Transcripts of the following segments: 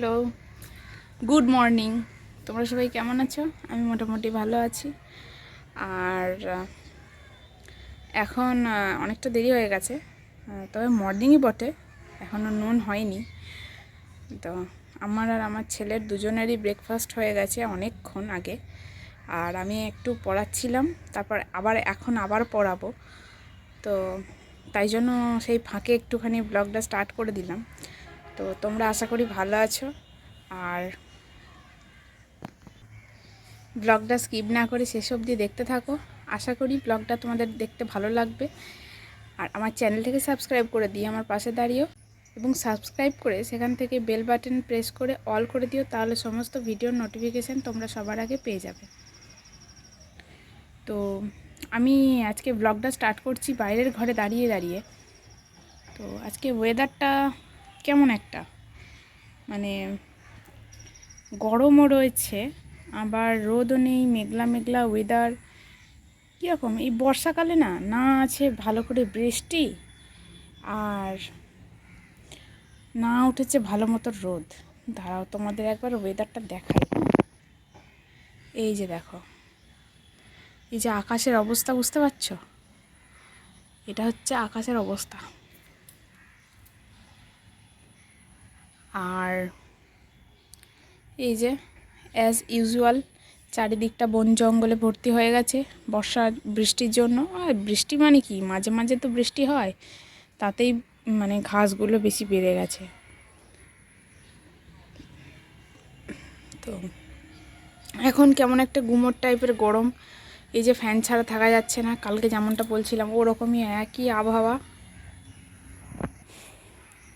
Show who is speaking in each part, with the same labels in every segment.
Speaker 1: Hello, good morning. তোমরা সবাই কেমন আছো? আমি মোটামুটি ভালো আছি। আর এখন অনেকটা দেরি হয়ে গেছে, তবে মর্নিংই বটে, এখনও নুন হয়নি। তো আমার আর আমার ছেলের দুজনেরই ব্রেকফাস্ট হয়ে গেছে অনেকক্ষণ আগে। আর আমি একটু পড়াচ্ছিলাম, তারপর এখন আবার পড়াবো। তো তাই জন্য সেই ফাঁকে একটুখানি ব্লগটা স্টার্ট করে দিলাম। তো তোমরা আশা করি ভালো আছো, আর ব্লগটা স্কিপ না করে শেষ অবধি দেখতে থাকো। আশা করি ব্লগটা তোমাদের দেখতে ভালো লাগবে। আর আমার চ্যানেলটাকে সাবস্ক্রাইব করে দিয়ে আমার পাশে দাঁড়িয়েও, এবং সাবস্ক্রাইব করে সেখান থেকে বেল বাটন প্রেস করে অল করে দিও, তাহলে সমস্ত ভিডিওর নোটিফিকেশান তোমরা সবার আগে পেয়ে যাবে। তো আমি আজকে ব্লগটা স্টার্ট করছি বাইরের ঘরে দাঁড়িয়ে দাঁড়িয়ে। তো আজকে ওয়েদারটা কেমন একটা, মানে গরমও রয়েছে, আবার রোদও নেই, মেঘলা মেঘলা ওয়েদার। কীরকম এই বর্ষাকালে না না আছে ভালো করে বৃষ্টি, আর না উঠেছে ভালো মতো রোদ। দাঁড়াও তোমাদের একবার ওয়েদারটা দেখাই। এই যে দেখো, এই যে আকাশের অবস্থা, বুঝতে পারছো? এটা হচ্ছে আকাশের অবস্থা। আর এই যে অ্যাজ ইউজুয়াল চারিদিকটা বন জঙ্গলে ভর্তি হয়ে গেছে বর্ষা বৃষ্টির জন্য। আর বৃষ্টি মানে কি, মাঝে মাঝে তো বৃষ্টি হয়, তাতেই মানে ঘাসগুলো বেশি বেড়ে গেছে। তো এখন কেমন একটা গুমোট টাইপের গরম, এই যে ফ্যান ছাড়া থাকা যাচ্ছে না। কালকে যেমনটা বলছিলাম ওরকমই একই আবহাওয়া।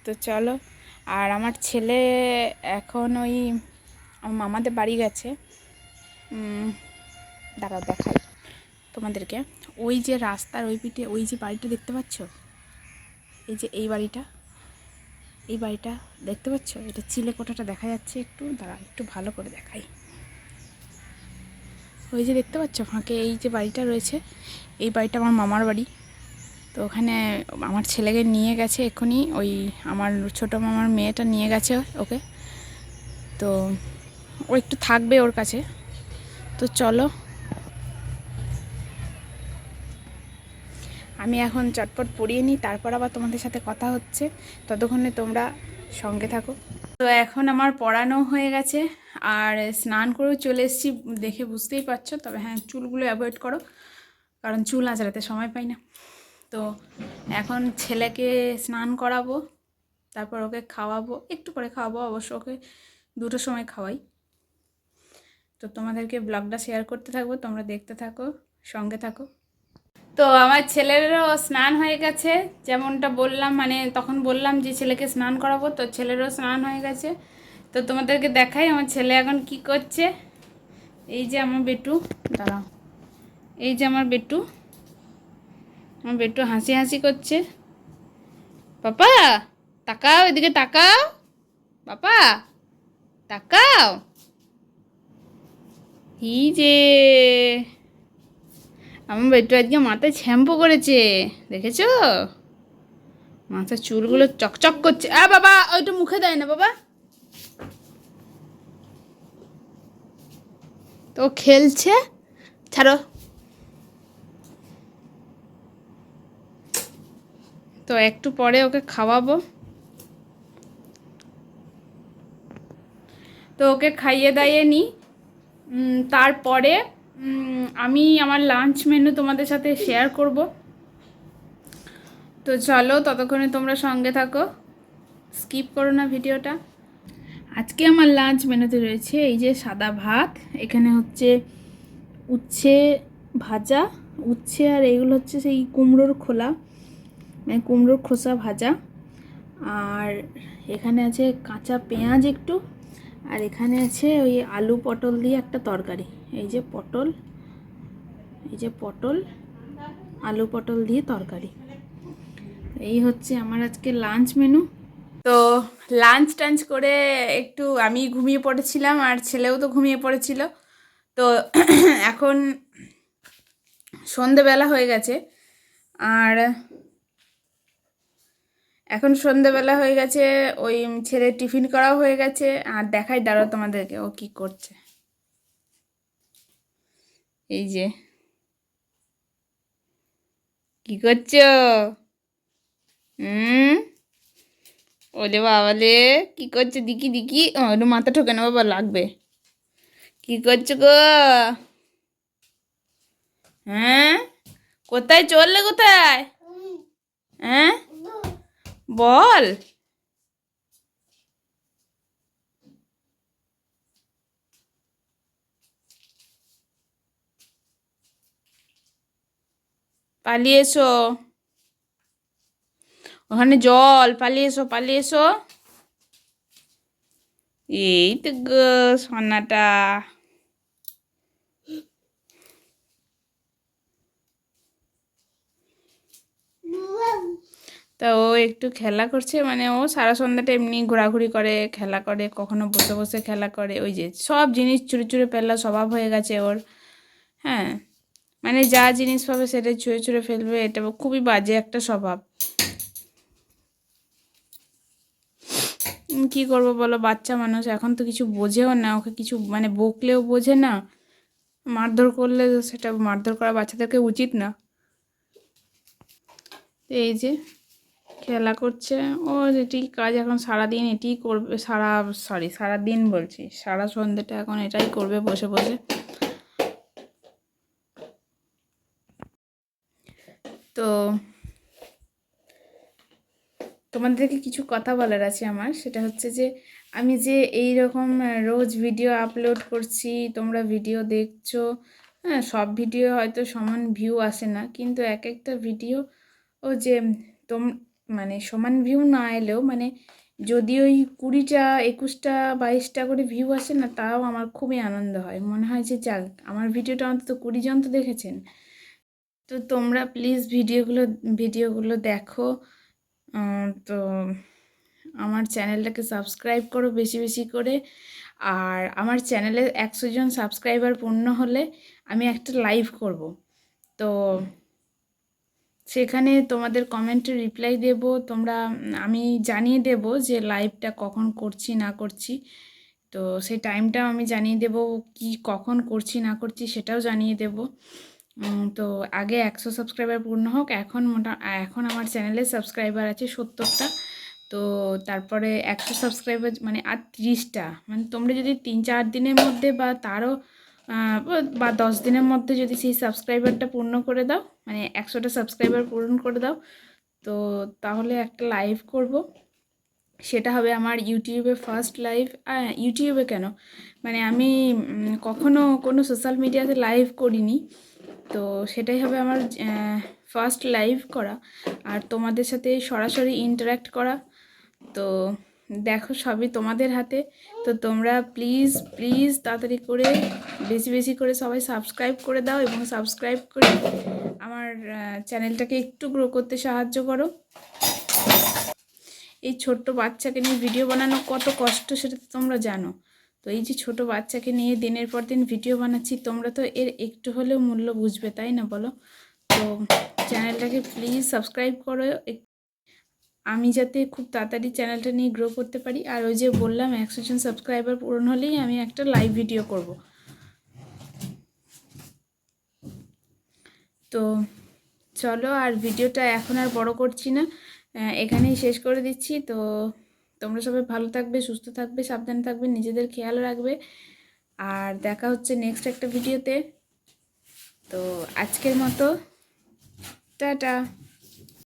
Speaker 1: তো চলো, আর আমার ছেলে এখন ওই আমার মামাদের বাড়ি গেছে। দাঁড়াও দেখাই তোমাদেরকে। ওই যে রাস্তার ওই পিঠে ওই যে বাড়িটা দেখতে পাচ্ছ, এই যে এই বাড়িটা দেখতে পাচ্ছ, এটা চিলেকোঠাটা দেখা যাচ্ছে। একটু দাঁড়া, একটু ভালো করে দেখাই। ওই যে দেখতে পাচ্ছ ফাঁকে এই যে বাড়িটা রয়েছে, এই বাড়িটা আমার মামার বাড়ি। তো ওখানে আমার ছেলেকে নিয়ে গেছে এক্ষুনি, ওই আমার ছোটো মামার মেয়েটা নিয়ে গেছে ওকে। তো ও একটু থাকবে ওর কাছে। তো চলো, আমি এখন চটপট পড়িয়ে নিই, তারপর আবার তোমাদের সাথে কথা হচ্ছে। ততক্ষণে তোমরা সঙ্গে থাকো। তো এখন আমার পড়ানো হয়ে গেছে, আর স্নান করেও চলে এসেছি, দেখে বুঝতেই পারছো। তবে হ্যাঁ, চুলগুলো অ্যাভয়েড করো, কারণ চুল আঁচড়াতে সময় পাই না। তো এখন ছেলেকে স্নান করাবো, তারপর ওকে খাওয়াবো, একটু পরে খাওয়াবো অবশ্য, ওকে 2টোর সময় খাওয়াই। তো তোমাদেরকে ব্লগটা শেয়ার করতে থাকবো, তোমরা দেখতে থাকো, সঙ্গে থাকো। তো আমার ছেলেরও স্নান হয়ে গেছে, যেমনটা বললাম, মানে তখন বললাম যে ছেলেকে স্নান করাবো, তো ছেলেরও স্নান হয়ে গেছে। তো তোমাদেরকে দেখাই আমার ছেলে এখন কি করছে। এই যে আমার বেটু, দাঁড়াও, এই যে আমার বেটু হাসি হাসি করছে। পাপা তাকাও, এদিকে তাকাও, পাপা তাকাও। এই যে আমার বেটু আজকে মাথায় শ্যাম্পু করেছে, দেখেছো? মাথার চুলগুলো চকচক করছে। বাবা ওইটা মুখে দেয় না বাবা। তো খেলছে, ছাড়ো। তো একটু পরে ওকে খাওয়াবো। তো ওকে খাইয়ে দাইয়ে নিই, তারপরে আমি আমার লাঞ্চ মেনু তোমাদের সাথে শেয়ার করব। তো চলো, ততক্ষণে তোমরা সঙ্গে থাকো, স্কিপ করো না ভিডিওটা। আজকে আমার লাঞ্চ মেনুতে রয়েছে এই যে সাদা ভাত, এখানে হচ্ছে উচ্ছে ভাজা, উচ্ছে আর এইগুলো হচ্ছে সেই কুমড়োর খোলা, মানে কুমড়োর খোসা ভাজা। আর এখানে আছে কাঁচা পেঁয়াজ একটু, আর এখানে আছে ওই আলু পটল দিয়ে একটা তরকারি। এই যে পটল, আলু পটল দিয়ে তরকারি। এই হচ্ছে আমার আজকে লাঞ্চ মেনু। তো লাঞ্চ টাঞ্চ করে একটু আমি ঘুমিয়ে পড়েছিলাম, আর ছেলেও তো ঘুমিয়ে পড়েছিল। তো এখন সন্ধেবেলা হয়ে গেছে, আর এখন সন্ধেবেলা হয়ে গেছে, ওই ছেলে টিফিন করাও হয়ে গেছে। আর দেখাই দাঁড়াও তোমাদেরকে ও কি করছে। এই যে কি করছো? হুম, ওলে বাবালে, কি করছো? দিকি দিকি, একটু মাথা ঠোকে না বাবা, লাগবে। কি করছো গো? হ্যাঁ, কোথায় চললে? কোথায়? হ্যাঁ, বল। পালিয়ে এসো, ওখানে জল, পালিয়ে এসো, পালিয়ে এসো। এই তো গো সোনাটা। তা ও একটু খেলা করছে, মানে ও সারা সন্ধ্যাটা এমনি ঘোরাঘুরি করে, খেলা করে, কখনো বসে বসে খেলা করে। ওই যে সব জিনিস চুরি চুরি ফেলার স্বভাব হয়ে গেছে ওর। হ্যাঁ, মানে যা জিনিস পাবে সেটাই ছুঁড়ে ছুঁড়ে ফেলবে, এটা খুবই বাজে একটা স্বভাব। কি করবো বলো, বাচ্চা মানুষ, এখন তো কিছু বোঝেও না, ওকে কিছু মানে বকলেও বোঝে না, মারধর করলে সেটা মারধর করা বাচ্চাদেরকে উচিত না। এই যে খেলা করছে ও, এটি কাজ এখন সারাদিন এটিই করবে, সারাদিন বলছি, সারা সন্ধ্যেটা এখন এটাই করবে বসে বসে। তো তোমাদেরকে কিছু কথা বলার আছে আমার, সেটা হচ্ছে যে আমি যে এই রকম রোজ ভিডিও আপলোড করছি, তোমরা ভিডিও দেখছো, হ্যাঁ, সব ভিডিও হয়তো সমান ভিউ আসে না, কিন্তু এক একটা ভিডিও ও যে তোম মানে সমান ভিউ না এলেও, মানে যদি ওই 20টা 21টা 22টা করে ভিউ আসে না, তাও আমার খুবই আনন্দ হয়, মনে হয় যে যাক আমার ভিডিওটা অন্তত 20 জন তো দেখেছেন। তো তোমরা প্লিজ ভিডিওগুলো দেখো। তো আমার চ্যানেলটাকে সাবস্ক্রাইব করো বেশি বেশি করে। আর আমার চ্যানেলে 100 জন সাবস্ক্রাইবার পূর্ণ হলে আমি একটা লাইভ করব। তো সেখানে তোমাদের কমেন্টে রিপ্লাই দেব, তোমরা আমি জানিয়ে দেব যে লাইভটা কখন করছি না করছি। তো সেই টাইমটাও আমি জানিয়ে দেব, কি কখন করছি না করছি সেটাও জানিয়ে দেব। তো আগে 100 সাবস্ক্রাইবার পূর্ণ হোক, এখন আমার চ্যানেলে সাবস্ক্রাইবার আছে 70টা। তো তারপরে 100 সাবস্ক্রাইবার মানে আর 30টা, মানে তোমরা যদি 3-4 দিনের মধ্যে বা তারও বা 10 দিনের মধ্যে যদি সেই সাবস্ক্রাইবারটা পূর্ণ করে দাও, মানে 100টা সাবস্ক্রাইবার পূরণ করে দাও, তো তাহলে একটা লাইভ করব। সেটা হবে আমার ইউটিউবে ফার্স্ট লাইভ। ইউটিউবে কেন, মানে আমি কখনো কোনো সোশ্যাল মিডিয়াতে লাইভ করিনি, তো সেটাই হবে আমার ফার্স্ট লাইভ করা, আর তোমাদের সাথে সরাসরি ইন্টারাক্ট করা। তো দেখো সবই তোমাদের হাতে। তো তোমরা প্লিজ প্লিজ তাড়াতাড়ি করে বেশি বেশি করে সবাই সাবস্ক্রাইব করে দাও, এবং সাবস্ক্রাইব করে আমার চ্যানেলটাকে একটু গ্রো করতে সাহায্য করো। এই ছোট্ট বাচ্চাকে নিয়ে ভিডিও বানানো কত কষ্ট সেটা তো তোমরা জানো। তো এই যে ছোট বাচ্চাকে নিয়ে দিনের পর দিন ভিডিও বানাচ্ছি, তোমরা তো এর একটু হলেও মূল্য বুঝবে, তাই না বলো? তো চ্যানেলটাকে প্লিজ সাবস্ক্রাইব করো, আমি যাতে খুব তাড়াতাড়ি চ্যানেলটা নিয়ে গ্রো করতে পারি। আর ওই যে বললাম 100 জন সাবস্ক্রাইবার পূরণ হলেই আমি একটা লাইভ ভিডিও করব। তো চলো, আর ভিডিওটা এখন আর বড় করছি না, এখানেই শেষ করে দিচ্ছি। তো তোমরা সবাই ভালো থাকবে, সুস্থ থাকবে, সাবধানে থাকবে, নিজেদের খেয়াল রাখবে, আর দেখা হচ্ছে নেক্সট একটা ভিডিওতে। তো আজকের মতো টাটা।